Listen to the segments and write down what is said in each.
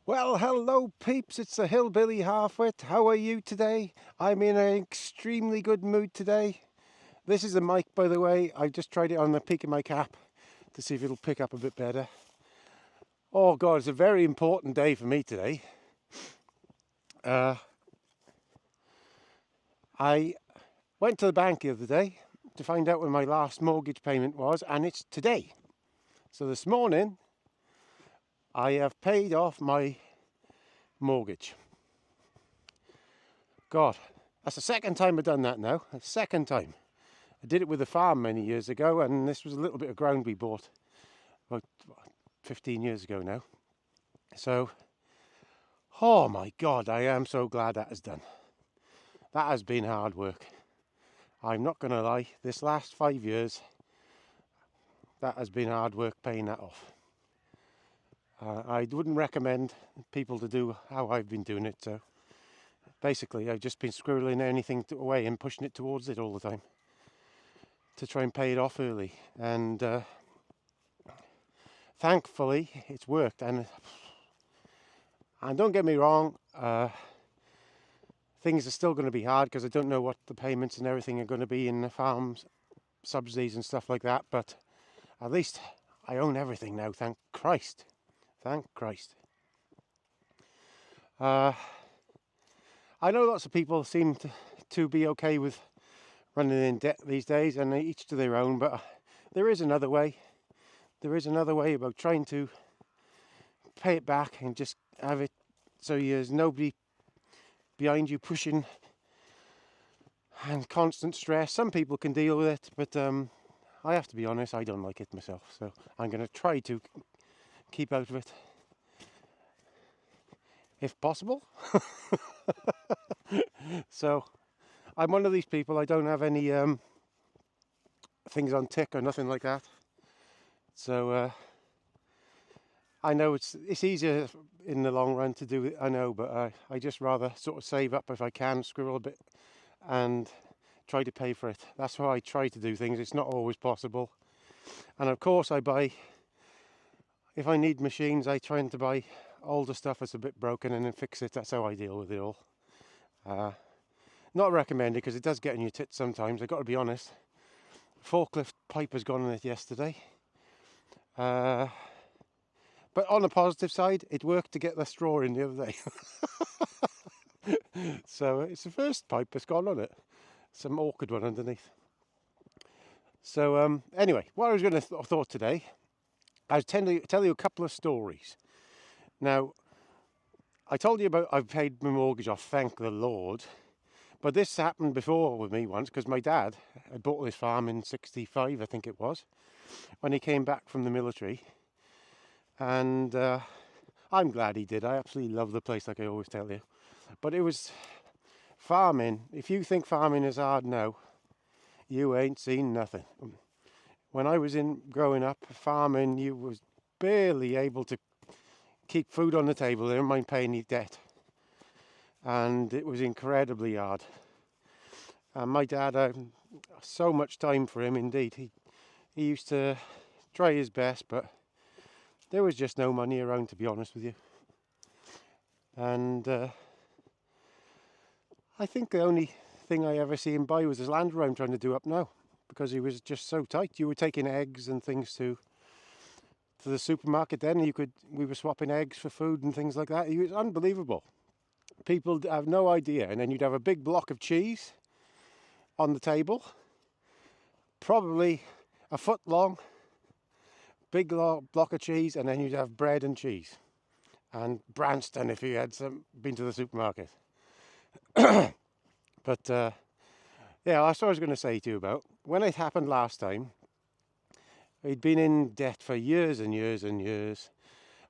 Well, hello peeps, it's the Hillbilly Halfwit. How are you today? I'm in an extremely good mood today. This is a mic, by the way. I just tried it on the peak of my cap to see if it'll pick up a bit better. Oh God, it's a very important day for me today. I went to the bank the other day to find out when my last mortgage payment was, and it's today. So this morning, I have paid off my mortgage. God, that's the second time I've done that now. The second time. I did it with a farm many years ago, and this was a little bit of ground we bought about 15 years ago now. So, oh my God, I am so glad that is done. That has been hard work. I'm not going to lie, this last 5 years, that has been hard work paying that off. I wouldn't recommend people to do how I've been doing it. So basically, I've just been squirreling anything away and pushing it towards it all the time to try and pay it off early. And thankfully, it's worked. And don't get me wrong, things are still going to be hard because I don't know what the payments and everything are going to be in the farms, subsidies and stuff like that. But at least I own everything now, thank Christ. Thank Christ. I know lots of people seem to be okay with running in debt these days, and each to their own, but there is another way. There is another way about trying to pay it back and just have it so there's nobody behind you pushing and constant stress. Some people can deal with it, but I have to be honest, I don't like it myself, so I'm going to try to keep out of it if possible. So I'm one of these people. I don't have any things on tick or nothing like that. So I know it's easier in the long run to do it, I know, but I just rather sort of save up if I can, scribble a bit and try to pay for it. That's how I try to do things. It's not always possible. And of course I buy, if I need machines, I try to buy older stuff that's a bit broken and then fix it. That's how I deal with it all. Not recommended because it does get in your tits sometimes, I've got to be honest. Forklift pipe has gone in it yesterday. But on the positive side, it worked to get the straw in the other day. So it's the first pipe that's gone on it. Some awkward one underneath. So anyway, what I was going to thought today, I was tell you a couple of stories. Now, I told you about I've paid my mortgage off, thank the Lord. But this happened before with me once because my dad had bought this farm in 65, I think it was, when he came back from the military. And I'm glad he did. I absolutely love the place, like I always tell you. But it was farming. If you think farming is hard now, you ain't seen nothing. When I was growing up, farming, you was barely able to keep food on the table, never mind paying your debt. And it was incredibly hard. And my dad had so much time for him, indeed. He used to try his best, but there was just no money around, to be honest with you. And I think the only thing I ever see him buy was his Land Rover I'm trying to do up now, because he was just so tight. You were taking eggs and things to the supermarket then. We were swapping eggs for food and things like that. It was unbelievable. People have no idea. And then you'd have a big block of cheese on the table, probably a foot long, big block of cheese, and then you'd have bread and cheese and Branston if you had been to the supermarket. But yeah, that's what I was going to say to you about. When it happened last time, I'd been in debt for years and years and years,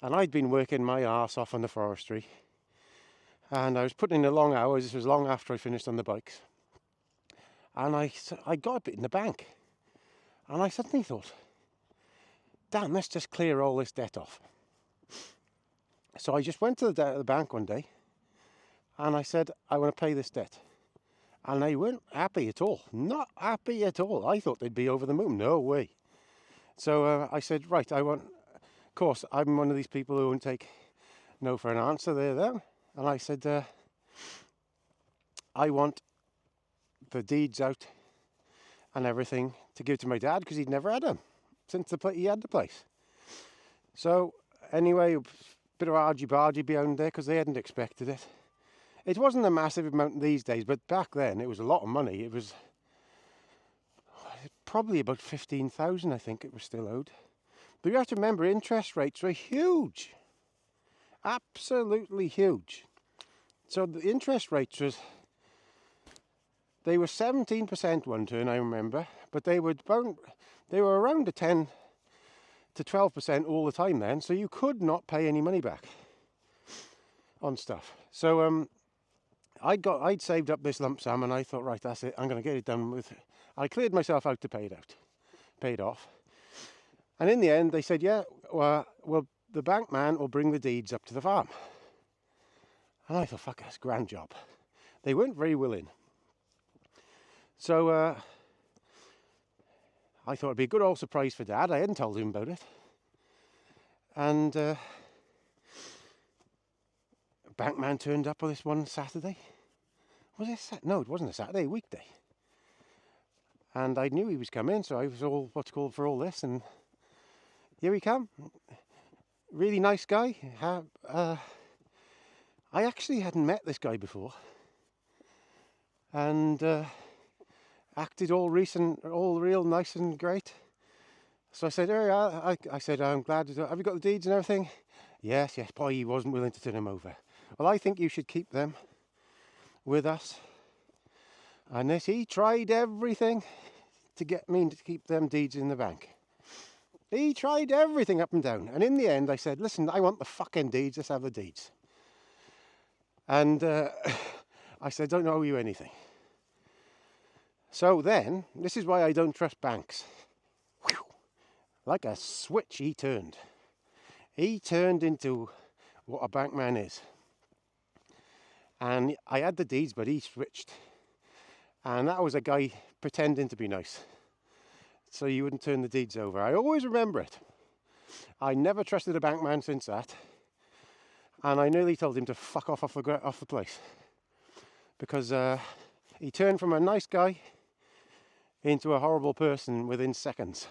and I'd been working my arse off on the forestry, and I was putting in the long hours. This was long after I finished on the bikes, and I got a bit in the bank, and I suddenly thought, damn, let's just clear all this debt off. So I just went to the bank one day, and I said, I want to pay this debt. And they weren't happy at all. Not happy at all. I thought they'd be over the moon. No way. So I said, right, of course, I'm one of these people who won't take no for an answer there then. And I said, I want the deeds out and everything to give to my dad because he'd never had them since he had the place. So anyway, a bit of argy-bargy behind there because they hadn't expected it. It wasn't a massive amount these days, but back then it was a lot of money. It was probably about 15,000, I think it was still owed. But you have to remember, interest rates were huge. Absolutely huge. So the interest rates they were 17% one turn, I remember, but they were around the 10 to 12% all the time then, so you could not pay any money back on stuff. So I'd saved up this lump sum, and I thought, right, that's it, I'm going to get it done with. I cleared myself out to pay it off. And in the end, they said, yeah, well, the bank man will bring the deeds up to the farm. And I thought, fuck, that's a grand job. They weren't very willing. So I thought it'd be a good old surprise for Dad. I hadn't told him about it. And bank man turned up on this one Saturday. Was it No, it wasn't a Saturday, a weekday. And I knew he was coming, so I was all for all this, and here he come. Really nice guy. I actually hadn't met this guy before, and acted all real nice and great. So I said, I said, I'm glad. Have you got the deeds and everything? Yes. Boy, he wasn't willing to turn them over. Well, I think you should keep them with us. And he tried everything to get me to keep them deeds in the bank. He tried everything up and down. And in the end, I said, listen, I want the fucking deeds. Let's have the deeds. And I said, don't owe you anything. So then, this is why I don't trust banks. Whew. Like a switch, he turned. He turned into what a bank man is. And I had the deeds, but he switched. And that was a guy pretending to be nice, so you wouldn't turn the deeds over. I always remember it. I never trusted a bank man since that. And I nearly told him to fuck off the place. Because he turned from a nice guy into a horrible person within seconds.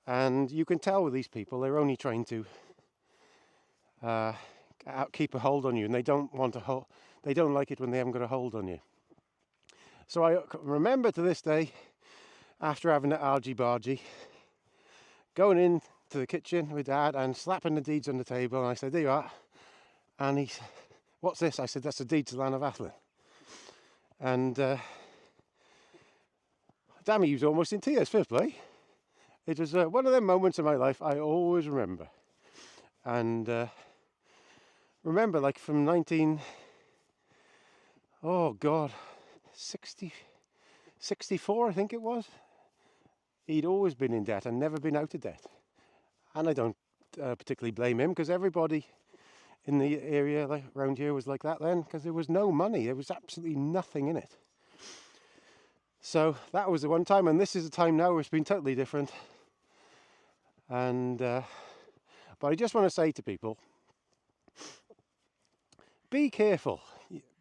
And you can tell with these people, they're only trying to keep a hold on you, and they don't like it when they haven't got a hold on you. So I remember to this day, after having that argy-bargy, going into the kitchen with Dad and slapping the deeds on the table, and I said, there you are. And he said, what's this? I said, that's the deed to the land of Athlone. And damn, he was almost in tears, fair play. It was one of them moments in my life I always remember. And remember, like from 64, I think it was. He'd always been in debt and never been out of debt. And I don't particularly blame him, because everybody in the area around here was like that then, because there was no money. There was absolutely nothing in it. So that was the one time, and this is a time now where it's been totally different. And but I just want to say to people, be careful.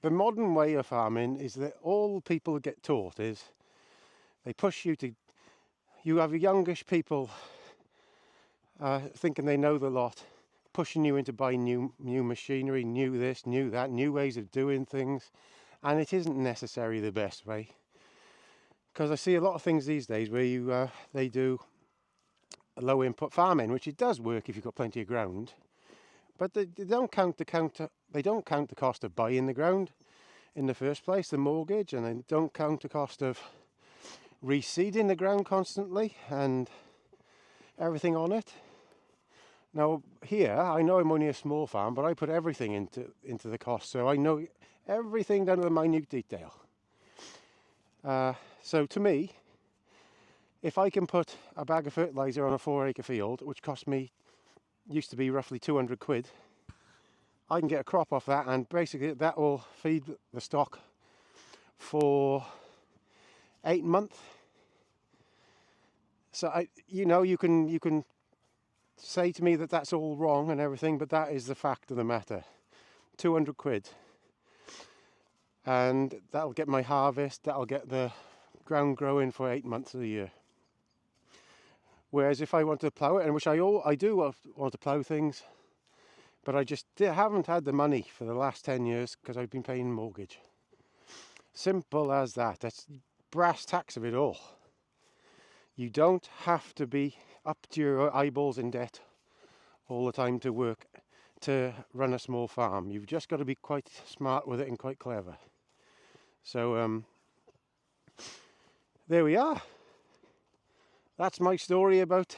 The modern way of farming is that all people get taught is they push you to. You have youngish people thinking they know the lot, pushing you into buying new machinery, new this, new that, new ways of doing things, and it isn't necessarily the best way. Because I see a lot of things these days where they do low input farming, which it does work if you've got plenty of ground, but they don't count the cost of buying the ground in the first place, the mortgage, and they don't count the cost of reseeding the ground constantly and everything on it. Now here, I know I'm only a small farm, but I put everything into the cost, so I know everything down to the minute detail. So to me, if I can put a bag of fertiliser on a 4-acre field, which used to be roughly 200 quid, I can get a crop off that, and basically that will feed the stock for 8 months. So you can say to me that that's all wrong and everything, but that is the fact of the matter. 200 quid. And that'll get my harvest, that'll get the ground growing for 8 months of the year. Whereas if I want to plough it, and which I do want to plough things, but I just haven't had the money for the last 10 years because I've been paying mortgage. Simple as that. That's brass tacks of it all. You don't have to be up to your eyeballs in debt all the time to work, to run a small farm. You've just got to be quite smart with it and quite clever. So there we are. That's my story about,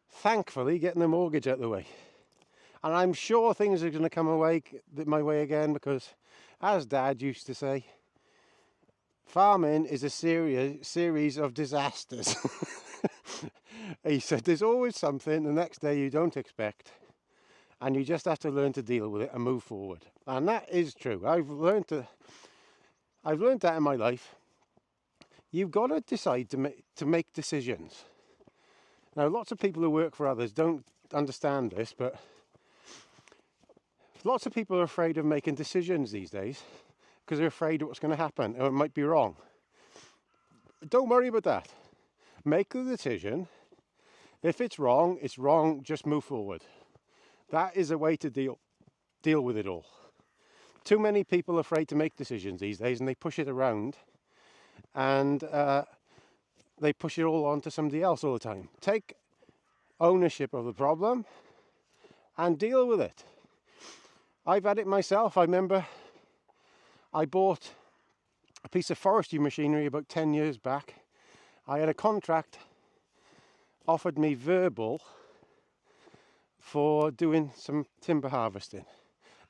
thankfully, getting the mortgage out of the way. And I'm sure things are going to come my way again, because, as Dad used to say, farming is a series of disasters. He said there's always something the next day you don't expect, and you just have to learn to deal with it and move forward. And that is true. I've learned that in my life. You've got to decide to make decisions. Now, lots of people who work for others don't understand this, but lots of people are afraid of making decisions these days because they're afraid of what's going to happen, or it might be wrong. Don't worry about that. Make the decision. If it's wrong, just move forward. That is a way to deal with it all. Too many people are afraid to make decisions these days, and they push it around, and they push it all on to somebody else all the time. Take ownership of the problem and deal with it. I've had it myself. I remember I bought a piece of forestry machinery about 10 years back. I had a contract offered me verbal for doing some timber harvesting.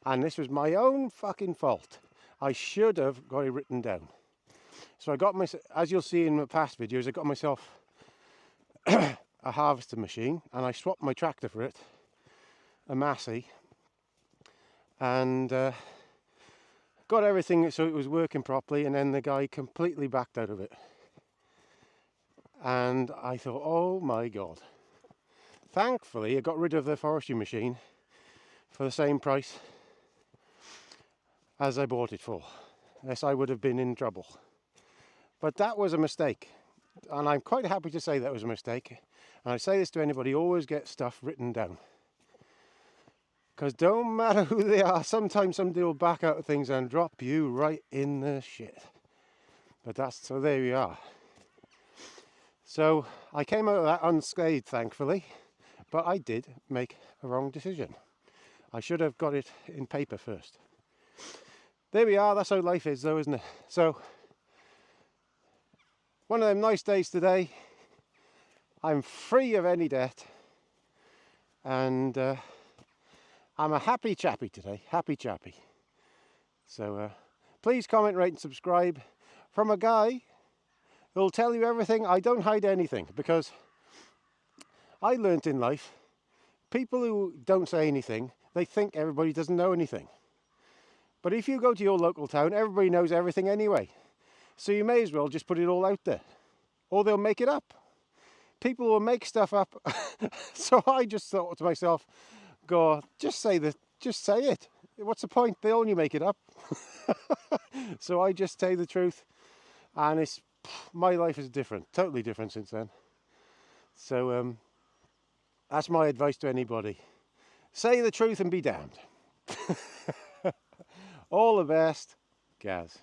And this was my own fucking fault. I should have got it written down. So I got myself, as you'll see in my past videos, I got myself a harvester machine, and I swapped my tractor for it, a Massey, and got everything so it was working properly, and then the guy completely backed out of it. And I thought, oh my God. Thankfully, I got rid of the forestry machine for the same price as I bought it for. Else I would have been in trouble. But that was a mistake. And I'm quite happy to say that was a mistake. And I say this to anybody, always get stuff written down. Because don't matter who they are, sometimes somebody will back out of things and drop you right in the shit. But so there we are. So I came out of that unscathed, thankfully. But I did make a wrong decision. I should have got it in paper first. There we are, that's how life is though, isn't it? So, one of them nice days today. I'm free of any debt. And I'm a happy chappy today, happy chappy. So, please comment, rate and subscribe from a guy who'll tell you everything. I don't hide anything, because I learnt in life, people who don't say anything, they think everybody doesn't know anything. But if you go to your local town, everybody knows everything anyway. So you may as well just put it all out there. Or they'll make it up. People will make stuff up. So I just thought to myself, God, just say it. What's the point? They'll only make it up. So I just say the truth. And my life is different, totally different since then. So that's my advice to anybody. Say the truth and be damned. All the best, Gaz.